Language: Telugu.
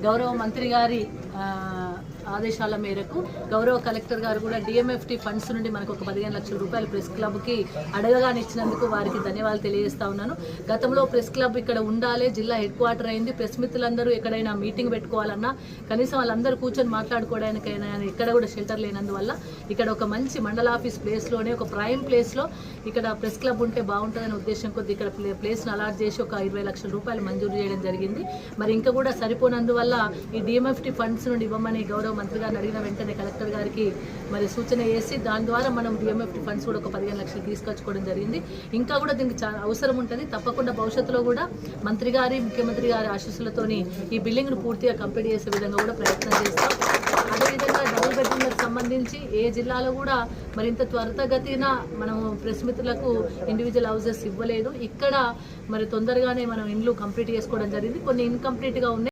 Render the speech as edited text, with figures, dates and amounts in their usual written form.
గౌరవ మంత్రి గారి ఆదేశాల మేరకు గౌరవ కలెక్టర్ గారు కూడా డిఎంఎఫ్టి ఫండ్స్ నుండి మనకు ఒక 15 లక్షల రూపాయలు ప్రెస్ క్లబ్కి అడగగానే ఇచ్చినందుకు వారికి ధన్యవాదాలు తెలియజేస్తా ఉన్నాను. గతంలో ప్రెస్ క్లబ్ ఇక్కడ ఉండాలి, జిల్లా హెడ్ క్వార్టర్ అయింది. ప్రెస్ మిత్రులందరూ ఎక్కడైనా మీటింగ్ పెట్టుకోవాలన్నా కనీసం వాళ్ళందరూ కూర్చొని మాట్లాడుకోవడానికైనా ఇక్కడ కూడా షెల్టర్ లేనందువల్ల ఇక్కడ ఒక మంచి మండల ఆఫీస్ ప్లేస్లోనే ఒక ప్రైమ్ ప్లేస్లో ఇక్కడ ప్రెస్ క్లబ్ ఉంటే బాగుంటుందనే ఉద్దేశం కొద్ది ఇక్కడ ప్లేస్ను అలాట్ చేసి ఒక 20 లక్షల రూపాయలు మంజూరు చేయడం జరిగింది. మరి ఇంకా కూడా సరిపోనందువల్ల ఈ డిఎంఎఫ్టి ఫండ్స్ నుండి ఇవ్వమని గౌరవ మంత్రి గారిని అడిగిన వెంటనే కలెక్టర్ గారికి మరి సూచన చేసి దాని ద్వారా మనం డిఎంఎఫ్టి ఫండ్స్ కూడా ఒక 15 లక్షలు తీసుకొచ్చుకోవడం జరిగింది. ఇంకా కూడా దీనికి చాలా అవసరం ఉంటుంది. తప్పకుండా భవిష్యత్తులో కూడా మంత్రి గారి ముఖ్యమంత్రి గారి ఆశీస్సులతోని ఈ బిల్డింగ్ను పూర్తిగా కంప్లీట్ చేసే విధంగా కూడా ప్రయత్నం చేస్తాం. అదేవిధంగా డబుల్ బెడ్రూమ్లకు సంబంధించి ఏ జిల్లాలో కూడా మరింత త్వరితగతిన మనం ప్రెస్ మిత్రులకు ఇండివిజువల్ హౌసెస్ ఇవ్వలేదు. ఇక్కడ మరి తొందరగానే మనం ఇండ్లు కంప్లీట్ చేసుకోవడం జరిగింది. కొన్ని ఇన్కంప్లీట్గా ఉన్నాయి.